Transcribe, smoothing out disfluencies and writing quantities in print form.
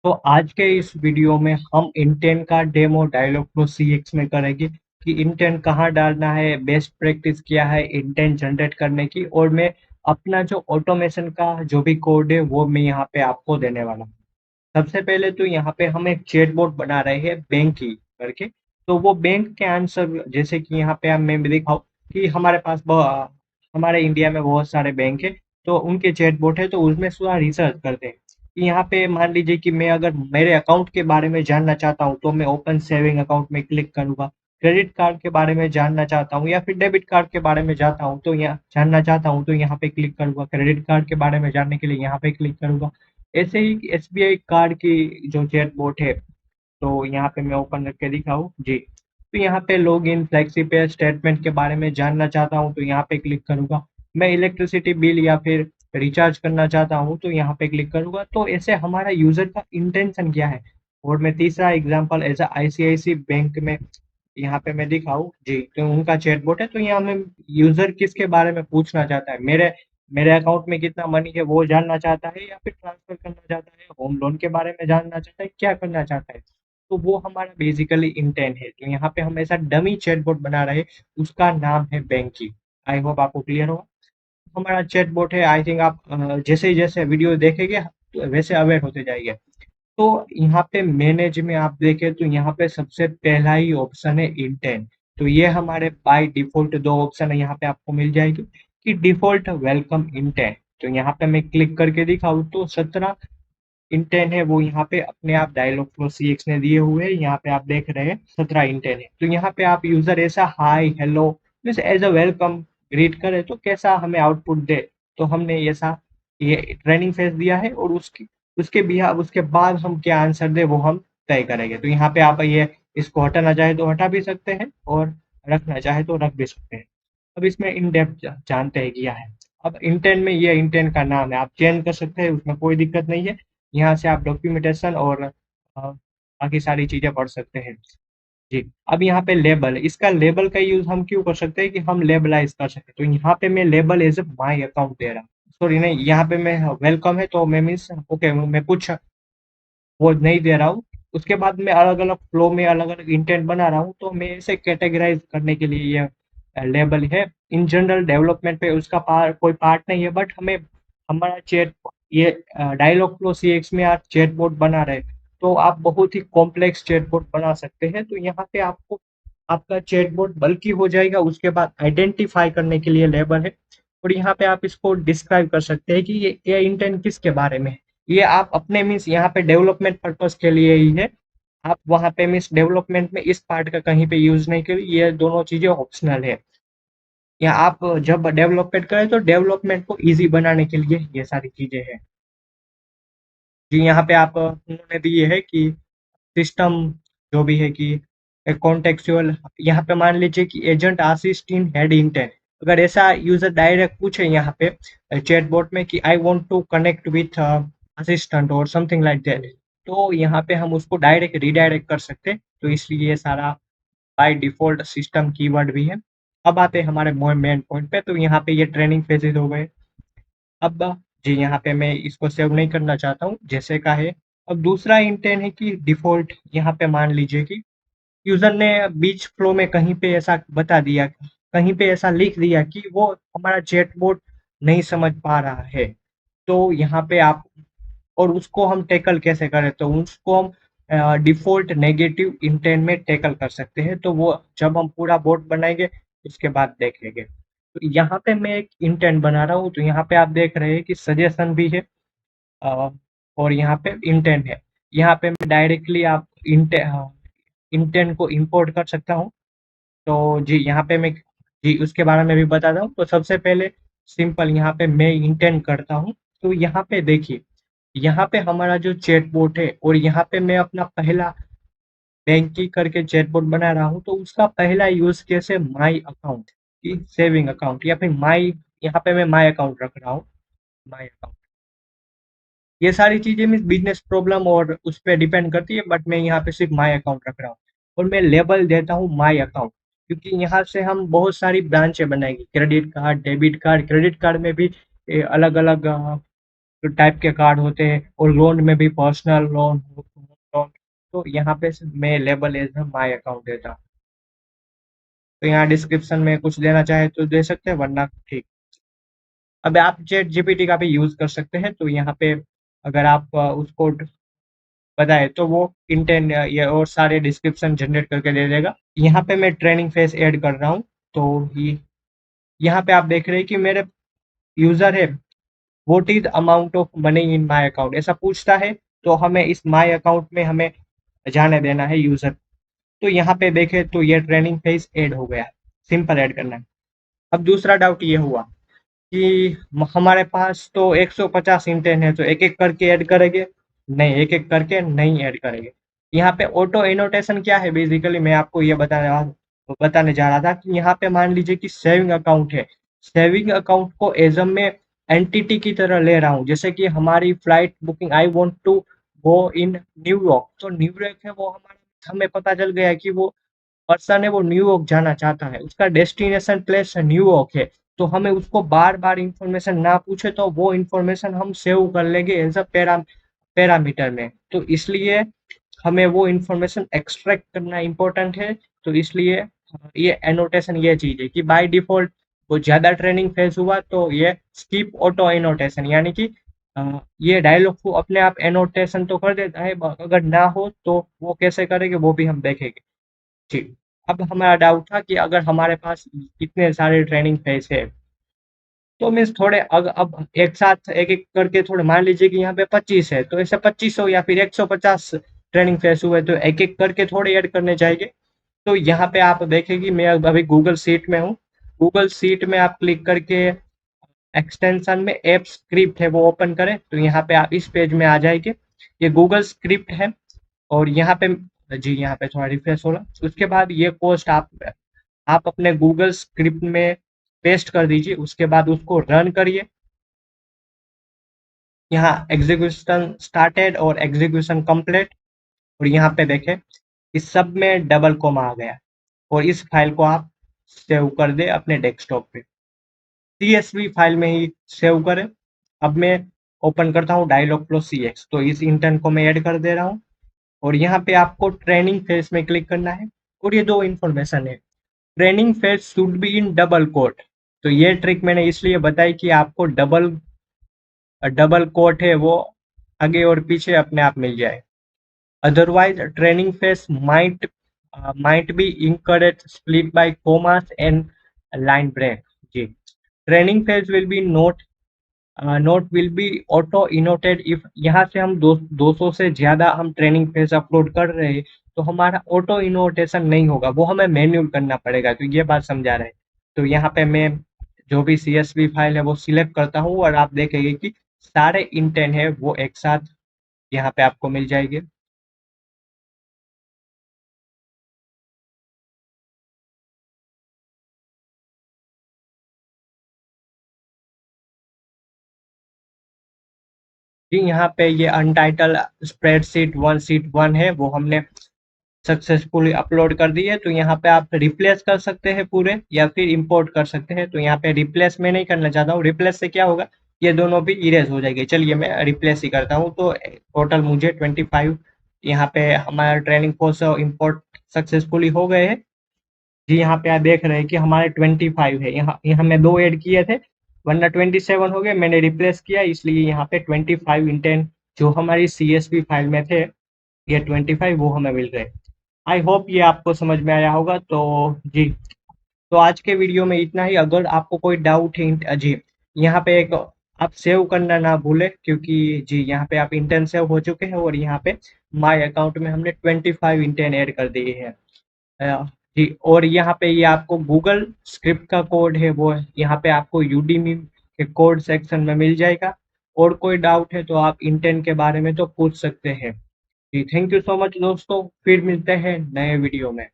तो आज के इस वीडियो में हम इंटेंट का डेमो डायलॉग फ्लो सीएक्स में करेंगे कि इंटेंट कहाँ डालना है, बेस्ट प्रैक्टिस क्या है इंटेंट जनरेट करने की। और मैं अपना जो ऑटोमेशन का जो भी कोड है वो मैं यहाँ पे आपको देने वाला हूँ। सबसे पहले तो यहाँ पे हम एक चैटबॉट बना रहे हैं बैंक की करके। तो वो बैंक के आंसर जैसे कि यहाँ पे मैं दिखाऊँ कि हमारे पास हमारे इंडिया में बहुत सारे बैंक है। तो उनके चैटबॉट है तो उसमें थोड़ा रिसर्च करते हैं कि यहाँ पे मान लीजिए कि मैं अगर मेरे अकाउंट के बारे में जानना चाहता हूँ तो मैं ओपन सेविंग अकाउंट में क्लिक करूंगा। क्रेडिट कार्ड के बारे में जानना चाहता हूँ या फिर डेबिट कार्ड के बारे में जाता हूँ तो यहाँ जानना चाहता हूँ तो यहाँ पे क्लिक करूंगा। क्रेडिट कार्ड के बारे में जानने के लिए यहाँ पे क्लिक करूंगा। ऐसे ही एसबीआई कार्ड की जो चैटबॉट है तो यहाँ पे मैं ओपन करके दिखाऊँ जी। तो यहाँ पे लॉग इन फ्लेक्सी पे स्टेटमेंट के बारे में जानना चाहता हूँ तो यहाँ पे क्लिक करूंगा। मैं इलेक्ट्रिसिटी बिल या फिर रिचार्ज करना चाहता हूँ तो यहाँ पे क्लिक करूंगा। तो ऐसे हमारा यूजर का इंटेंशन क्या है। और मैं तीसरा एग्जांपल ऐसा आईसीआईसी बैंक में यहाँ पे मैं दिखाऊँ जी। तो उनका चैटबॉट है तो यहाँ में यूजर किसके बारे में पूछना चाहता है, मेरे मेरे अकाउंट में कितना मनी है वो जानना चाहता है या फिर ट्रांसफर करना चाहता है, होम लोन के बारे में जानना चाहता है, क्या करना चाहता है। तो वो हमारा बेसिकली इंटेंट है। तो यहाँ पे हम ऐसा डमी चैटबॉट बना रहे हैं, उसका नाम है बैंकी। आई होप आपको क्लियर होगा। हमारा चैटबॉट है। आई थिंक आप जैसे ही जैसे वीडियो देखेंगे तो वैसे अवेयर होते जाएंगे। तो यहाँ पे मैनेज में आप देखें तो यहाँ पे सबसे पहला ही ऑप्शन है इंटेंट। तो ये हमारे बाय डिफॉल्ट दो ऑप्शन है यहाँ पे आपको मिल जाएगी कि डिफॉल्ट वेलकम इंटेंट। तो यहाँ पे मैं क्लिक करके दिखाऊँ तो 17 इंटेंट है वो यहाँ पे अपने आप डायलॉग फ्लो सीएक्स ने दिए हुए हैं। यहाँ पे आप देख रहे हैं 17 इंटेंट है। तो यहाँ पे आप यूजर ऐसा hi hello means as a welcome greet करे तो कैसा हमें आउटपुट दे। तो हमने ऐसा ये ट्रेनिंग फेज दिया है और उसके बाद हम क्या आंसर दे वो हम तय करेंगे। तो यहाँ पे आप ये इसको हटाना चाहे तो हटा भी सकते हैं और रखना चाहे तो रख भी सकते हैं। अब इसमें इन डेप्थ जानते हैं क्या है। अब इंटेंट में ये इंटेंट का नाम है, आप चेंज कर सकते हैं, उसमें कोई दिक्कत नहीं है। यहाँ से आप डॉक्यूमेंटेशन और बाकी सारी चीजें पढ़ सकते हैं जी। अब यहाँ पे लेबल, इसका लेबल का यूज हम क्यों कर सकते हैं कि हम लेबलाइज कर सकते हैं। तो यहाँ पे मैं label as a my account दे रहा हूँ। सॉरी नहीं, यहाँ पे मैं वेलकम है तो मैं मीन्स ओके मैं कुछ वो नहीं दे रहा हूँ। उसके बाद मैं अलग अलग फ्लो में अलग अलग इंटेंट बना रहा हूँ तो मैं इसे कैटेगराइज करने के लिए ये लेबल है। इन जनरल डेवलपमेंट पे उसका कोई पार्ट नहीं है बट हमें हमारा चैट ये डायलॉग फ्लो सीएक्स में आप चैटबॉट बना रहे हैं तो आप बहुत ही कॉम्प्लेक्स चैटबॉट बना सकते हैं। तो यहाँ पे आपको आपका चैटबॉट बल्कि हो जाएगा। उसके बाद आइडेंटिफाई करने के लिए लेबल है और यहाँ पे आप इसको डिस्क्राइब कर सकते हैं कि ये इंटेंट किसके बारे में है। ये आप अपने मीन्स यहाँ पे डेवलपमेंट पर्पस के लिए ही है। आप वहाँ पे मीन्स डेवलपमेंट में इस पार्ट का कहीं पे यूज नहीं करिए, ये दोनों चीजें ऑप्शनल है। या आप जब डेवलपमेंट करें तो डेवलपमेंट को इजी बनाने के लिए ये सारी चीजें हैं जी। यहाँ पे आप उन्होंने दिए है कि सिस्टम जो भी है कि कॉन्टेक्चुअल, यहाँ पे मान लीजिए कि agent assist in head intent. अगर ऐसा यूजर डायरेक्ट पूछे यहाँ पे चैटबॉट में कि I want to connect with assistant और समथिंग लाइक दैट, तो यहाँ पे हम उसको डायरेक्ट रीडायरेक्ट कर सकते हैं। तो इसलिए ये सारा बाय डिफॉल्ट सिस्टम कीवर्ड भी है। अब आते हैं हमारे मेन पॉइंट पे। तो यहाँ पे ये ट्रेनिंग फेजेस हो गए। अब जी यहाँ पे मैं इसको सेव नहीं करना चाहता हूँ जैसे का है। अब दूसरा इंटेंट है कि डिफ़ॉल्ट, यहाँ पे मान लीजिए कि यूज़र ने बीच फ्लो में कहीं पे ऐसा बता दिया, कहीं पे ऐसा लिख दिया कि वो हमारा चैटबॉट नहीं समझ पा रहा है। तो यहाँ पे आप और उसको हम टैकल कैसे करें, तो उसको हम डिफ़ॉल्ट नेगेटिव इंटेंट में टैकल कर सकते हैं। तो वो जब हम पूरा बोट बनाएँगे उसके बाद देखेंगे। तो यहाँ पे मैं एक इंटेंट बना रहा हूँ तो यहाँ पे आप देख रहे हैं कि सजेशन भी है अ, और यहाँ पे इंटेंट है। यहाँ पे मैं डायरेक्टली आप इंटेंट को इंपोर्ट कर सकता हूँ। तो जी यहाँ पे मैं जी उसके बारे में भी बताता हूँ। तो सबसे पहले सिंपल यहाँ पे मैं इंटेंट करता हूँ। तो यहाँ पे देखिए, यहाँ पे हमारा जो चैटबॉट है और यहाँ पे मैं अपना पहला बैंकिंग करके चैटबॉट बना रहा हूँ तो उसका पहला यूज केस है माई अकाउंट की सेविंग अकाउंट या फिर माई, यहाँ पे मैं माई अकाउंट रख रहा हूँ। माई अकाउंट, ये सारी चीजें मीन्स बिजनेस प्रॉब्लम और उस पर डिपेंड करती है बट मैं यहाँ पे सिर्फ माई अकाउंट रख रहा हूँ। और मैं लेबल देता हूँ माई अकाउंट क्योंकि यहाँ से हम बहुत सारी ब्रांचें बनाएंगे, credit card debit card. Credit card में भी अलग अलग टाइप के कार्ड होते हैं, और लोन में भी पर्सनल लोन, होम लोन, तो यहाँ पे मैं लेबल एज माई अकाउंट देता हूँ। तो यहाँ डिस्क्रिप्शन में कुछ देना चाहे तो दे सकते हैं, वरना ठीक। अब आप चैट जीपीटी का भी यूज कर सकते हैं, तो यहाँ पे अगर आप उसको बताए तो वो इंटेंट ये और सारे डिस्क्रिप्शन जनरेट करके दे देगा। यहाँ पे मैं ट्रेनिंग फेस ऐड कर रहा हूँ, तो ये यहाँ पे आप देख रहे हैं कि मेरे यूजर है, what is amount of money in my account, ऐसा पूछता है। तो हमें इस माय अकाउंट में हमें जाने देना है यूजर। तो यहाँ पे देखें तो ये ट्रेनिंग फेस ऐड हो गया, सिंपल ऐड करना है। अब दूसरा डाउट ये हुआ कि हमारे पास तो 150 इंटेंट है, तो एक एक करके ऐड करेंगे? नहीं, एक एक करके नहीं ऐड करेंगे। यहाँ पे ऑटो एनोटेशन क्या है, बेसिकली मैं आपको ये बताने जा रहा था कि यहाँ पे मान लीजिए कि सेविंग अकाउंट है, सेविंग अकाउंट को एज में एंटिटी की तरह ले रहा हूँ। जैसे कि हमारी flight booking, I want to go in New York, तो न्यूयॉर्क है वो हमारा, हमें पता चल गया कि वो पर्सन है वो न्यूयॉर्क जाना चाहता है, उसका डेस्टिनेशन प्लेस न्यूयॉर्क है। तो हमें उसको बार बार इंफॉर्मेशन ना पूछे तो वो इंफॉर्मेशन हम सेव कर लेंगे एज अ पैरामीटर में। तो इसलिए हमें वो इंफॉर्मेशन एक्सट्रैक्ट करना इम्पोर्टेंट है। तो इसलिए ये एनोटेशन ये चीज है कि बाय डिफॉल्ट वो ज्यादा ट्रेनिंग फेज हुआ तो ये स्किप ऑटो एनोटेशन, यानी कि ये डायलॉग को अपने आप एनोटेशन तो कर देता है, अगर ना हो तो वो कैसे करेंगे वो भी हम देखेंगे। ठीक। अब हमारा डाउट था कि अगर हमारे पास इतने सारे ट्रेनिंग फेज है, तो मीन्स थोड़े अब एक साथ एक एक करके थोड़े, मान लीजिए कि यहाँ पे 25 है, तो ऐसे 2500 या फिर 150 ट्रेनिंग फेज हुए, तो एक एक करके थोड़े ऐड करने चाहिए। तो यहाँ पे आप देखेंगे मैं अभी गूगल सीट में हूँ। गूगल सीट में आप क्लिक करके एक्सटेंशन में ऐप स्क्रिप्ट है वो ओपन करें, तो यहाँ पे आप इस पेज में आ जाएंगे। ये गूगल स्क्रिप्ट है, और यहाँ पे जी यहाँ पे थोड़ा रिफ्रेश हो रहा। उसके बाद ये पोस्ट आप अपने गूगल स्क्रिप्ट में पेस्ट कर दीजिए, उसके बाद उसको रन करिए। यहाँ एग्जीक्यूशन स्टार्टेड और एग्जीक्यूशन कंप्लीट, और यहाँ पे देखें इस सब में डबल कोमा आ गया, और इस फाइल को आप सेव कर दे अपने डेस्कटॉप पे, CSV फाइल में ही सेव करें। अब मैं ओपन करता हूँ डायलॉग सी एक्स, तो इस इंटर्न को मैं ऐड कर दे रहा हूँ, और यहाँ पे आपको ट्रेनिंग फेज में क्लिक करना है। और ये दो इंफॉर्मेशन है, training phase should be in double quote. तो ये ट्रिक मैंने इसलिए बताई कि आपको डबल डबल कोट है वो आगे और पीछे अपने आप मिल जाए। Otherwise training phase might be incorrect split by commas and line break। जी, training phase will be note will be auto annotated if, यहाँ से हम 200 से ज्यादा हम ट्रेनिंग फेज अपलोड कर रहे हैं, तो हमारा ऑटो इनोटेशन नहीं होगा, वो हमें मैन्युअल करना पड़ेगा। तो ये बात समझा रहे हैं। तो यहाँ पे मैं जो भी CSV फाइल है वो सिलेक्ट करता हूँ, और आप देखेंगे कि सारे इंटेंट है वो एक साथ यहाँ पे आपको मिल जाएंगे। जी, यहाँ पे ये अनटाइटल स्प्रेडशीट 1 शीट 1 है, वो हमने सक्सेसफुली अपलोड कर दी है। तो यहाँ पे आप रिप्लेस कर सकते हैं पूरे, या फिर इंपोर्ट कर सकते हैं। तो यहाँ पे रिप्लेस में नहीं करना चाहता हूँ, रिप्लेस से क्या होगा, ये दोनों भी इरेज हो जाएंगे। चलिए मैं रिप्लेस ही करता हूँ। तो टोटल मुझे 25 यहाँ पे हमारा ट्रेनिंग कोर्स इंपोर्ट सक्सेसफुली हो गए हैं। जी, यहाँ पे आप देख रहे हैं कि हमारे 25 है, यहाँ यहाँ मैं दो ऐड किए थे, वरना 27 हो गए, मैंने रिप्लेस किया, इसलिए यहाँ पे 25 इंटेंट जो हमारी CSV फाइल में थे, ये 25 वो हमें मिल गए। आई होप ये आपको समझ में आया होगा। तो जी, तो आज के वीडियो में इतना ही। अगर आपको कोई डाउट है जी, यहाँ पे एक आप सेव करना ना भूले, क्योंकि जी यहाँ पे आप इंटेंट सेव हो चुके हैं, और यहाँ पे माय अकाउंट में हमने 25 इंटेंट ऐड कर दिए हैं। जी, और यहाँ पे ये आपको गूगल स्क्रिप्ट का कोड है वो यहाँ पे आपको यूडीमी के कोड सेक्शन में मिल जाएगा। और कोई डाउट है तो आप इंटेंट के बारे में तो पूछ सकते हैं। जी, थैंक यू सो मच दोस्तों, फिर मिलते हैं नए वीडियो में।